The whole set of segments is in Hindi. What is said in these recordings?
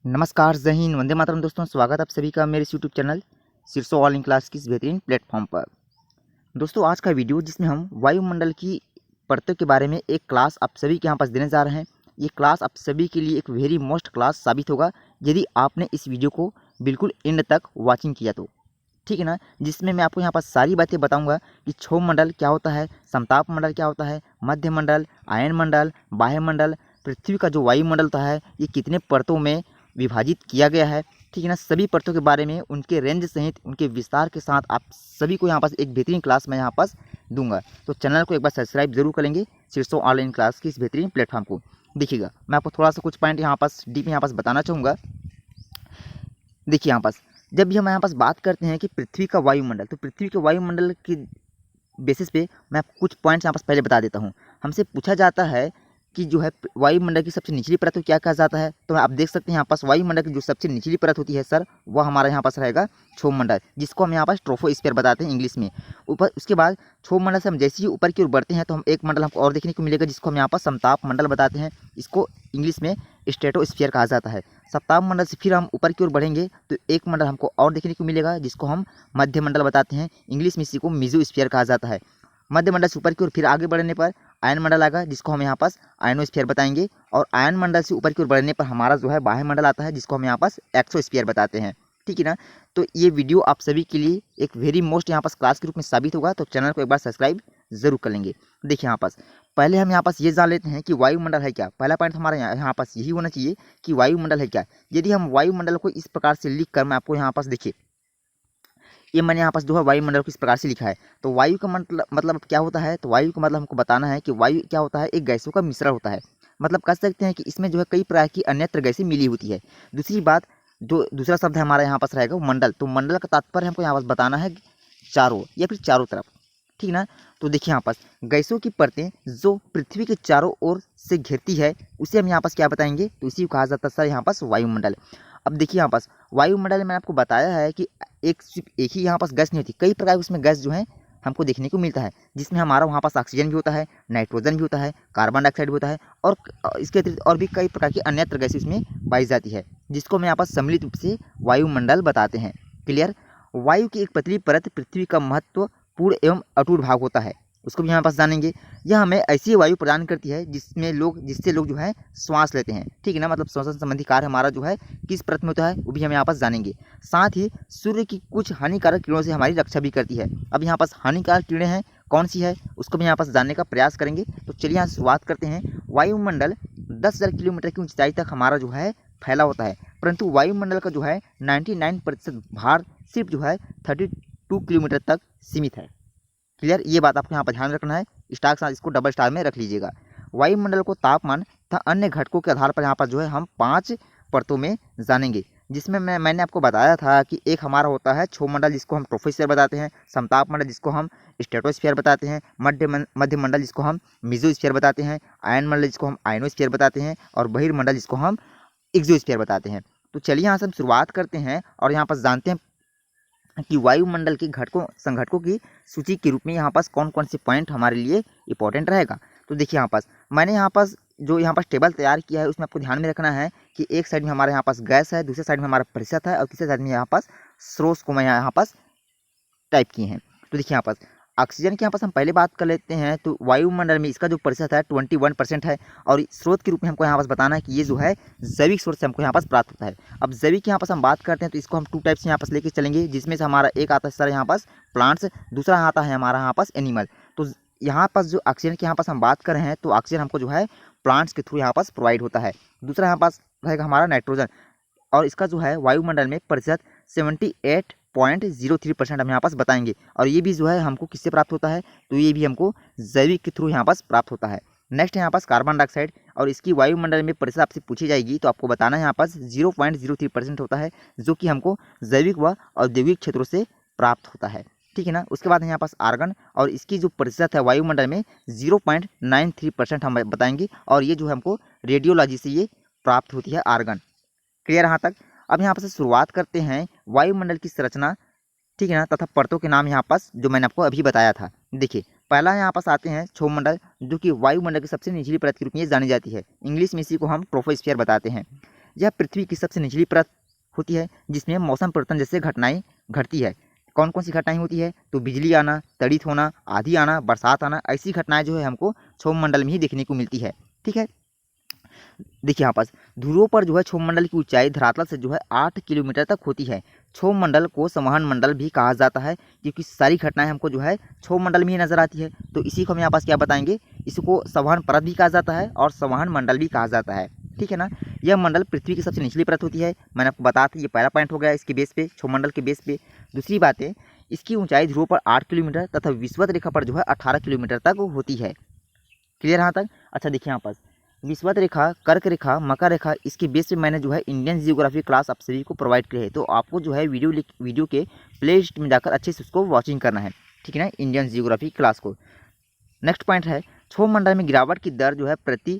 नमस्कार, जय हिंद, वंदे मातरम। दोस्तों, स्वागत आप सभी का मेरे इस यूट्यूब चैनल शीर्षो ऑनलाइन क्लास की इस बेहतरीन प्लेटफॉर्म पर। दोस्तों, आज का वीडियो जिसमें हम वायुमंडल की परतों के बारे में एक क्लास आप सभी के यहाँ पास देने जा रहे हैं। ये क्लास आप सभी के लिए एक वेरी मोस्ट क्लास साबित होगा यदि आपने इस वीडियो को बिल्कुल एंड तक वॉचिंग किया तो, ठीक है ना। जिसमें मैं आपको यहाँ पर सारी बातें बताऊँगा कि क्षोभ मंडल क्या होता है, समताप मंडल क्या होता है, मध्य मंडल, आयन मंडल, बाह्य मंडल, पृथ्वी का जो वायुमंडल होता है ये कितने परतों में विभाजित किया गया है, ठीक है ना। सभी परतों के बारे में उनके रेंज सहित उनके विस्तार के साथ आप सभी को यहाँ पास एक बेहतरीन क्लास मैं यहाँ पास दूंगा। तो चैनल को एक बार सब्सक्राइब जरूर करेंगे शीर्षो ऑनलाइन क्लास की इस बेहतरीन प्लेटफॉर्म को। देखिएगा, मैं आपको थोड़ा सा कुछ पॉइंट यहाँ पास डीप यहाँ पास बताना चाहूँगा। देखिए, यहाँ पास जब भी हम यहाँ पास बात करते हैं कि पृथ्वी का वायुमंडल, तो पृथ्वी के वायुमंडल की बेसिस पे मैं आपको कुछ पॉइंट्स यहाँ पास पहले बता देता हूँ। हमसे पूछा जाता है कि जो है वायुमंडल की सबसे निचली परत को क्या कहा जाता है, तो आप देख सकते हैं यहाँ पास वायुमंडल की जो सबसे निचली परत होती है सर, वह हमारा यहाँ पास रहेगा क्षोभ मंडल, जिसको हम यहाँ पास ट्रोपोस्फीयर बताते हैं इंग्लिश में। ऊपर उसके बाद क्षोभ मंडल से हम जैसे ही ऊपर की ओर बढ़ते हैं तो हम एक मंडल हमको और देखने को मिलेगा जिसको हम यहाँ पर समताप मंडल बताते हैं। इसको इंग्लिश में स्ट्रेटोस्फीयर कहा जाता है। सप्ताह मंडल से फिर हम ऊपर की ओर बढ़ेंगे तो एक मंडल हमको और देखने को मिलेगा जिसको हम मध्य मंडल बताते हैं। इंग्लिश में इसी को मेसोस्फीयर कहा जाता है। मध्य मंडल से ऊपर की ओर फिर आगे बढ़ने पर आयन मंडल आएगा जिसको हम यहाँ पास आयनोस्फीयर बताएंगे। और आयन मंडल से ऊपर की ओर बढ़ने पर हमारा जो है बाह्य मंडल आता है जिसको हम यहाँ पास एक्सोस्फीयर बताते हैं, ठीक है ना। तो ये वीडियो आप सभी के लिए एक वेरी मोस्ट यहाँ पास क्लास के रूप में साबित होगा, तो चैनल को एक बार सब्सक्राइब जरूर कर लेंगे। देखिए, यहाँ पास पहले हम यहाँ पास ये जान लेते हैं कि वायुमंडल है क्या। पहला पॉइंट हमारा यहाँ पास यही होना चाहिए कि वायुमंडल है क्या। यदि हम वायुमंडल को इस प्रकार से लिख कर मैं आपको यहाँ पास देखिए, ये मैंने यहाँ पास जो है वायुमंडल को इस प्रकार से लिखा है। तो वायु का मतलब क्या होता है, तो वायु का मतलब हमको बताना है कि वायु क्या होता है, एक गैसों का मिश्रण होता है। मतलब कह सकते हैं कि इसमें जो है कई प्रकार की अन्यत्र गैसें मिली होती है। दूसरी बात, जो दूसरा शब्द है हमारा यहाँ पास रहेगा वो मंडल। तो मंडल का तात्पर्य हमको यहाँ पास बताना है चारों या फिर चारों तरफ, ठीक ना। तो देखिए, यहाँ पास गैसों की परतें जो पृथ्वी के चारों ओर से घिरती है उसे हम यहाँ पास क्या बताएंगे, तो इसी को कहा जाता है सर यहाँ पास वायुमंडल। अब देखिए, यहाँ पास वायुमंडल में मैंने आपको बताया है कि सिर्फ एक ही यहाँ पास गैस नहीं होती, कई प्रकार की उसमें गैस जो है हमको देखने को मिलता है, जिसमें हमारा वहाँ पास ऑक्सीजन भी होता है, नाइट्रोजन भी होता है, कार्बन डाइऑक्साइड भी होता है और इसके अतिरिक्त और भी कई प्रकार की अन्यत्र गैसें इसमें पाई जाती है, जिसको हम यहाँ पास सम्मिलित रूप से वायुमंडल बताते हैं। क्लियर। वायु की एक पतली परत पृथ्वी का महत्वपूर्ण एवं अटूट भाग होता है, उसको भी यहाँ पास जानेंगे। यह हमें ऐसी वायु प्रदान करती है जिससे लोग जो है श्वास लेते हैं, ठीक है ना। मतलब श्वसन संबंधी कार्य हमारा जो है किस परत में होता है वो भी हम यहाँ पास जानेंगे। साथ ही सूर्य की कुछ हानिकारक किरणों से हमारी रक्षा भी करती है। अब यहाँ पास हानिकारक किरणें हैं कौन सी है उसको भी यहाँ पास जानने का प्रयास करेंगे। तो चलिए यहाँ शुरुआत करते हैं। वायुमंडल 10,000 किलोमीटर की ऊंचाई तक हमारा जो है फैला होता है, परंतु वायुमंडल का जो है 99% भार सिर्फ जो है 32 किलोमीटर तक सीमित है। क्लियर। ये बात आपको यहाँ पर ध्यान रखना है, स्टार के साथ इसको डबल स्टार में रख लीजिएगा। वायुमंडल को तापमान तथा अन्य घटकों के आधार पर यहाँ पर जो है हम 5 परतों में जानेंगे, जिसमें मैंने आपको बताया था कि एक हमारा होता है क्षोभ मंडल जिसको हम ट्रोपोस्फीयर बताते हैं, समताप मंडल जिसको हम स्ट्रेटोस्फीयर बताते हैं, मध्य मंडल जिसको हम मेसोस्फीयर बताते हैं, आयन मंडल जिसको हम आयनोस्फीयर बताते हैं और बहिर्मंडल जिसको हम एक्सोस्फीयर बताते हैं। तो चलिए यहाँ से हम शुरुआत करते हैं और यहाँ पर जानते हैं कि वायुमंडल के संघटकों की सूची के रूप में यहाँ पास कौन कौन से पॉइंट हमारे लिए इंपॉर्टेंट रहेगा। तो देखिए, यहाँ पास मैंने यहाँ पास टेबल तैयार किया है उसमें आपको ध्यान में रखना है कि एक साइड में हमारे यहाँ पास गैस है, दूसरे साइड में हमारा प्रतिशत है और तीसरे साइड में यहाँ पास स्रोत को मैं यहाँ पास टाइप किए हैं। तो देखिए, यहाँ पास ऑक्सीजन की यहाँ पास हम पहले बात कर लेते हैं। तो वायुमंडल में इसका जो प्रतिशत है 21% है और स्रोत के रूप में हमको यहाँ पास बताना है कि ये जो है जैविक स्रोत से हमको यहाँ पास प्राप्त होता है। अब जैविक की यहाँ पास हम बात करते हैं तो इसको हम 2 टाइप से यहाँ पास लेके चलेंगे, जिसमें से हमारा एक आता है सर यहाँ पास प्लांट्स, दूसरा आता है हमारा यहाँ पास एनिमल। तो यहाँ पास जो ऑक्सीजन की यहाँ पास हम बात कर रहे हैं तो ऑक्सीजन हमको जो है प्लांट्स के थ्रू यहाँ पास प्रोवाइड होता है। दूसरा यहाँ पास रहेगा हमारा नाइट्रोजन और इसका जो है वायुमंडल में प्रतिशत 78.03% हम यहाँ पास बताएंगे और ये भी जो है हमको किससे प्राप्त होता है, तो ये भी हमको जैविक के थ्रू यहाँ पास प्राप्त होता है। नेक्स्ट है यहाँ पास कार्बन डाइऑक्साइड और इसकी वायुमंडल में प्रतिशत आपसे पूछी जाएगी तो आपको बताना है यहाँ पास 0.03% होता है, जो कि हमको जैविक व औद्योगिक क्षेत्रों से प्राप्त होता है, ठीक है ना। उसके बाद यहाँ पास आर्गन और इसकी जो प्रतिशत है वायुमंडल में 0.93% हम बताएंगे और ये जो है हमको रेडियोलॉजी से ये प्राप्त होती है आर्गन। क्लियर यहाँ तक। अब यहाँ पर शुरुआत करते हैं वायुमंडल की संरचना, ठीक है ना, तथा परतों के नाम यहाँ पास जो मैंने आपको अभी बताया था। देखिए, पहला यहाँ पास आते हैं क्षोभ मंडल, जो कि वायुमंडल की सबसे निचली परत के रूप में जानी जाती है। इंग्लिश में इसी को हम ट्रोपोस्फीयर बताते हैं। यह पृथ्वी की सबसे निचली परत होती है जिसमें मौसम परिवर्तन जैसे घटनाएं घटती है। कौन कौन सी घटनाएं होती है? तो बिजली आना, तड़ित होना, आंधी आना, बरसात आना, ऐसी घटनाएं जो है हमको क्षोभमंडल में ही देखने को मिलती है। ठीक है, देखिए यहाँ पास ध्रुवों पर जो है क्षोभमंडल की ऊंचाई धरातल से जो है 8 किलोमीटर तक होती है। क्षोभमंडल को संवहन मंडल भी कहा जाता है क्योंकि सारी घटनाएं हमको जो है क्षोभमंडल में ही नजर आती है। तो इसी को हम यहाँ पास क्या बताएंगे, इसको संवहन परत भी कहा जाता है और संवहन मंडल भी कहा जाता है। ठीक है ना, यह मंडल पृथ्वी की सबसे निचली परत होती है। मैंने आपको बताया था, ये पहला पॉइंट हो गया इसके बेस पे, क्षोभमंडल के बेस पे। दूसरी बात है, इसकी ऊंचाई ध्रुव पर 8 किलोमीटर तथा विषुवत रेखा पर जो है 18 किलोमीटर तक होती है। क्लियर यहाँ तक? अच्छा देखिए यहाँ पास विषुवत रेखा, कर्क रेखा, मकर रेखा, इसके बेस पे मैंने जो है इंडियन जियोग्राफी क्लास आप सभी को प्रोवाइड की है। तो आपको जो है वीडियो के प्ले लिस्ट में जाकर अच्छे से उसको वॉचिंग करना है। ठीक है ना, इंडियन जियोग्राफी क्लास को। नेक्स्ट पॉइंट है, क्षोभमंडल में गिरावट की दर जो है प्रति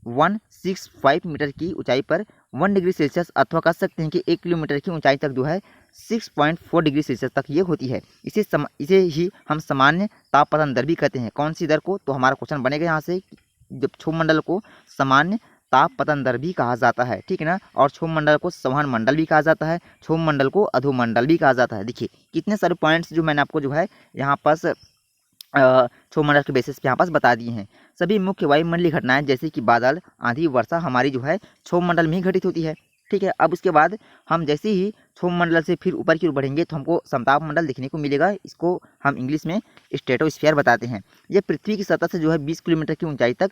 165 मीटर की ऊंचाई पर 1 डिग्री सेल्सियस अथवा कह सकते हैं कि 1 किलोमीटर की ऊंचाई तक जो है 6.4 डिग्री सेल्सियस तक ये होती है। इसे ही हम सामान्य तापपतन दर भी कहते हैं। कौन सी दर को? तो हमारा क्वेश्चन बनेगा यहाँ से, जब क्षोभमंडल को सामान्य तापपतन दर भी कहा जाता है। ठीक है ना, और क्षोभमंडल को संवहन मंडल भी कहा जाता है, क्षोभमंडल को अधोमंडल भी कहा जाता है। देखिए कितने सारे पॉइंट्स जो मैंने आपको जो है यहाँ पास क्षोभमंडल के बेसिस पे यहाँ पास बता दिए हैं। सभी मुख्य वायुमंडलीय घटनाएं जैसे कि बादल, आंधी, वर्षा हमारी जो है क्षोभमंडल में ही घटित होती है। ठीक है, अब उसके बाद हम जैसे ही क्षोभमंडल से फिर ऊपर की ओर बढ़ेंगे तो हमको समताप मंडल देखने को मिलेगा। इसको हम इंग्लिश में स्ट्रेटोस्फीयर बताते हैं। यह पृथ्वी की सतह से जो है 20 किलोमीटर की ऊंचाई तक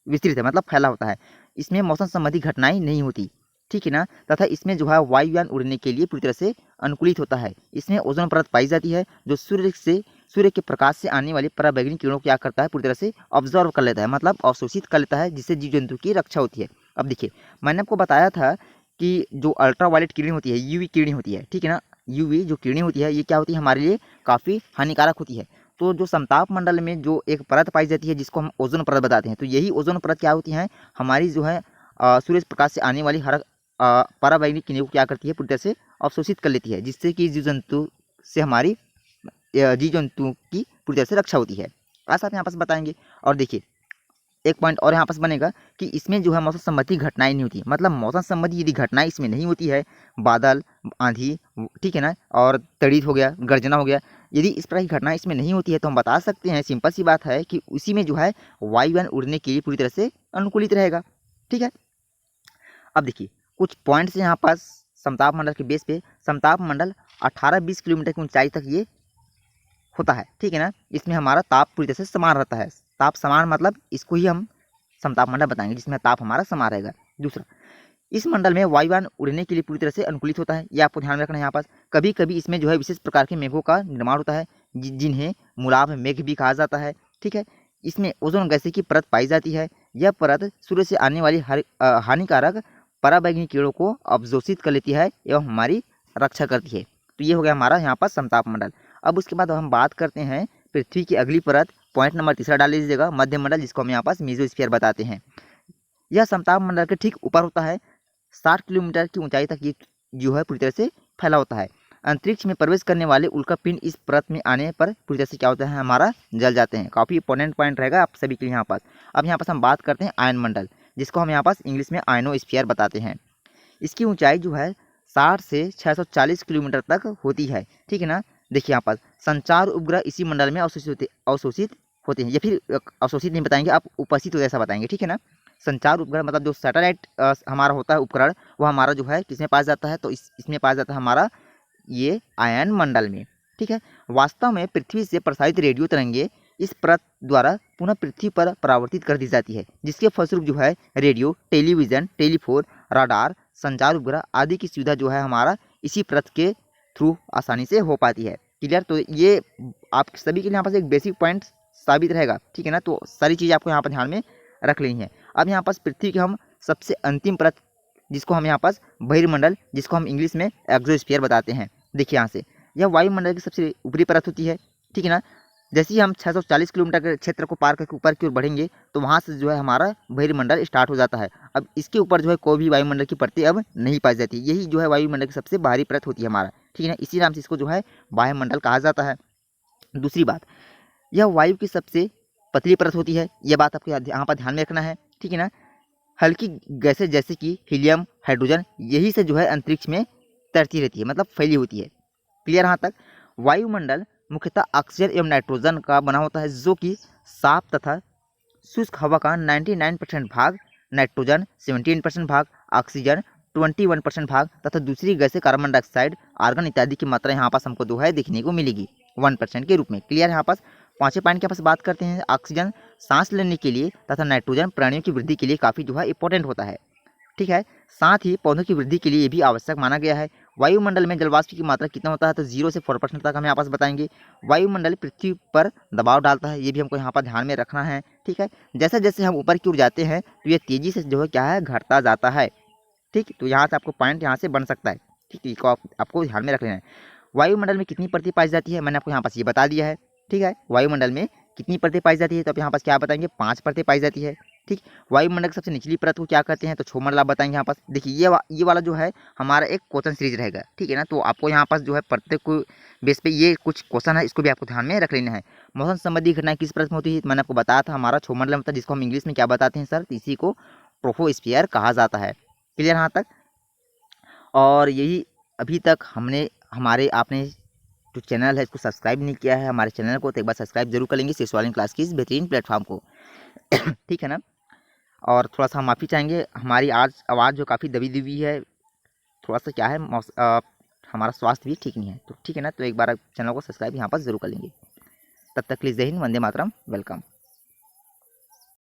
विस्तृत है, मतलब फैला होता है। इसमें मौसम संबंधी घटनाएं नहीं होती। ठीक है ना, तथा इसमें जो है वायुयान उड़ने के लिए पूरी तरह से अनुकूलित होता है। इसमें ओजोन परत पाई जाती है जो सूर्य के प्रकाश से आने वाली पराबैंगनी किरणों को क्या करता है, पूरी तरह से ऑब्जर्व कर लेता है, मतलब अवशोषित कर लेता है, जिससे जीव जंतु की रक्षा होती है। अब देखिए मैंने आपको बताया था कि जो अल्ट्रावायलेट किरणें होती है, यूवी किरणें होती है। ठीक है ना, यूवी जो किरणें होती है ये क्या होती है, हमारे लिए काफ़ी हानिकारक होती है। तो जो समताप मंडल में जो एक परत पाई जाती है जिसको हम ओजोन परत बताते हैं, तो यही ओजोन परत क्या होती है, हमारी जो है सूर्य प्रकाश से आने वाली हर पराबैंगनी किरणों को क्या करती है, पूरी तरह से अवशोषित कर लेती है, जिससे कि जीव जंतु से हमारी जीव जंतुओं की पूरी तरह से रक्षा होती है। ऐसा आप यहाँ पास बताएंगे। और देखिए एक पॉइंट और यहाँ पास बनेगा कि इसमें जो है मौसम संबंधी घटनाएं नहीं होती, मतलब मौसम संबंधी यदि घटनाएं इसमें नहीं होती है, बादल, आंधी, ठीक है ना, और तड़ित हो गया, गर्जना हो गया, यदि इस प्रकार की घटनाएं इसमें नहीं होती है तो हम बता सकते हैं, सिंपल सी बात है कि उसी में जो है वायुयान उड़ने के लिए पूरी तरह से अनुकूलित रहेगा। ठीक है, अब देखिए कुछ पॉइंट्स यहाँ पास समताप मंडल के बेस पे। समताप मंडल 18-20 किलोमीटर की ऊंचाई तक ये होता है। ठीक है ना, इसमें हमारा ताप पूरी तरह से समान रहता है। ताप समान मतलब इसको ही हम समताप मंडल बताएंगे, जिसमें ताप हमारा समान रहेगा। दूसरा, इस मंडल में वायुयान उड़ने के लिए पूरी तरह से अनुकूलित होता है, ये आपको ध्यान रखना है। यहाँ पास कभी कभी इसमें जो है विशेष प्रकार के मेघों का निर्माण होता है, जिन्हें मूलाभ मेघ भी कहा जाता है। ठीक है, इसमें ओजोन गैस की परत पाई जाती है। यह परत सूर्य से आने वाली हानिकारक पराबैंगनी किरणों को अवशोषित कर लेती है एवं हमारी रक्षा करती है। तो ये हो गया हमारा यहाँ पर समताप मंडल। अब उसके बाद हम बात करते हैं पृथ्वी की अगली परत, पॉइंट नंबर तीसरा डाल लीजिएगा, मध्य मंडल, जिसको हम यहाँ पास मेसोस्फीयर बताते हैं। यह समताप मंडल के ठीक ऊपर होता है। 60 किलोमीटर की ऊंचाई तक ये जो है पूरी तरह से फैला होता है। अंतरिक्ष में प्रवेश करने वाले उल्कापिंड इस परत में आने पर पूरी तरह से क्या होता है, हमारा जल जाते हैं। काफ़ी इंपॉर्टेंट पॉइंट रहेगा आप सभी के लिए यहाँ पास। अब यहाँ पास हम बात करते हैं आयन मंडल, जिसको हम यहाँ पास इंग्लिश में आयनोस्फीयर बताते हैं। इसकी ऊंचाई जो है 60 से 640 किलोमीटर तक होती है। ठीक है ना, देखिए यहाँ पर संचार उपग्रह इसी मंडल में अवशोषित होते हैं, या फिर अवशोषित नहीं बताएंगे, आप उपस्थित होते ऐसा बताएंगे। ठीक है ना, संचार उपग्रह मतलब जो सैटेलाइट हमारा होता है उपकरण, वो हमारा जो है किसमें पाया जाता है, तो इसमें पाया जाता है हमारा ये आयन मंडल में। ठीक है, वास्तव में पृथ्वी से प्रसारित रेडियो तरंगे इस परत द्वारा पुनः पृथ्वी पर परावर्तित कर दी जाती है, जिसके फलस्वरूप जो है रेडियो, टेलीविज़न, टेलीफोन, राडार, संचार उपग्रह आदि की सुविधा जो है हमारा इसी परत के थ्रू आसानी से हो पाती है। क्लियर, तो ये आप सभी के लिए यहाँ पास एक बेसिक पॉइंट साबित रहेगा। ठीक है ना, तो सारी चीज़ आपको यहाँ पर ध्यान में रख लेनी है। अब यहाँ पास पृथ्वी की हम सबसे अंतिम परत, जिसको हम यहाँ पास बहिर्मंडल, जिसको हम इंग्लिश में एक्सोस्फीयर बताते हैं। देखिए यहाँ से यह वायुमंडल की सबसे ऊपरी परत होती है। ठीक है ना, जैसे ही हम 640 किलोमीटर के क्षेत्र को पार करके ऊपर की ओर बढ़ेंगे तो वहाँ से जो है हमारा बहिर्मंडल स्टार्ट हो जाता है। अब इसके ऊपर जो है कोई भी वायुमंडल की परतें अब नहीं पाई जाती, यही जो है वायुमंडल की सबसे बाहरी परत होती है हमारा। ठीक है ना, इसी नाम से इसको जो है वायुमंडल कहा जाता है। दूसरी बात, यह वायु की सबसे पतली परत होती है, यह बात आपको यहाँ पर ध्यान में रखना है। ठीक है ना, हल्की गैसें जैसे कि हीलियम, हाइड्रोजन यही से जो है अंतरिक्ष में तैरती रहती है, मतलब फैली होती है। क्लियर यहाँ तक। वायुमंडल मुख्यतः ऑक्सीजन एवं नाइट्रोजन का बना होता है, जो कि साफ तथा शुष्क हवा का 99% भाग, नाइट्रोजन 17% भाग, ऑक्सीजन 21% भाग तथा दूसरी गैसें कार्बन डाइऑक्साइड, आर्गन इत्यादि की मात्रा यहाँ पास हमको जो है देखने को मिलेगी 1% के रूप में। क्लियर है। यहाँ पास पाँचवें पॉइंट के पास बात करते हैं। ऑक्सीजन सांस लेने के लिए तथा नाइट्रोजन प्राणियों की वृद्धि के लिए काफ़ी जो है इंपॉर्टेंट होता है। ठीक है। साथ ही पौधों की वृद्धि के लिए ये भी आवश्यक माना गया है। वायुमंडल में जलवाष्प की मात्रा कितना होता है, तो 0 से 4% तक हमें आपस बताएंगे। वायुमंडल पृथ्वी पर दबाव डालता है, ये भी हमको यहाँ पर ध्यान में रखना है। ठीक है। जैसे जैसे हम ऊपर की ओर जाते हैं तो ये तेज़ी से जो है क्या है, घटता जाता है। ठीक। तो यहाँ से आपको पॉइंट यहाँ से बन सकता है। ठीक है, इसको आपको ध्यान में रख लेना है। वायुमंडल में कितनी परतें पाई जाती है, मैंने आपको यहाँ पास ये बता दिया है। ठीक है। वायुमंडल में कितनी परतें पाई जाती है, तो आप यहाँ पास क्या बताएंगे, 5 परतें पाई जाती है। ठीक। वायुमंडल की सबसे निचली परत को क्या कहते हैं, तो क्षोमंडल आप बताएंगे। यहाँ पास देखिए ये वाला जो है हमारा एक क्वेश्चन सीरीज रहेगा। ठीक है ना। तो आपको यहाँ पास जो है प्रत्येक को बेस पे ये कुछ क्वेश्चन है, इसको भी आपको ध्यान में रख लेना है। मौसम संबंधी घटनाएं किस परत में होती है, मैंने आपको बताया था हमारा क्षोमंडल में होता है, जिसको हम इंग्लिश में क्या बताते हैं सर, इसी को ट्रोपोस्फियर कहा जाता है। क्लियर यहाँ तक। और यही अभी तक आपने जो चैनल है इसको सब्सक्राइब नहीं किया है हमारे चैनल को, तो एक बार सब्सक्राइब जरूर कर लेंगे शीर्ष वाली क्लास की इस बेहतरीन प्लेटफॉर्म को। ठीक है ना। और थोड़ा सा माफ़ी चाहेंगे, हमारी आज आवाज़ जो काफ़ी दबी दबी है, थोड़ा सा क्या है हमारा स्वास्थ्य भी ठीक नहीं है। तो ठीक है ना। तो एक बार चैनल को सब्सक्राइब यहाँ पर जरूर कर लेंगे। तब तक के लिए जय हिंद, वंदे मातरम, वेलकम।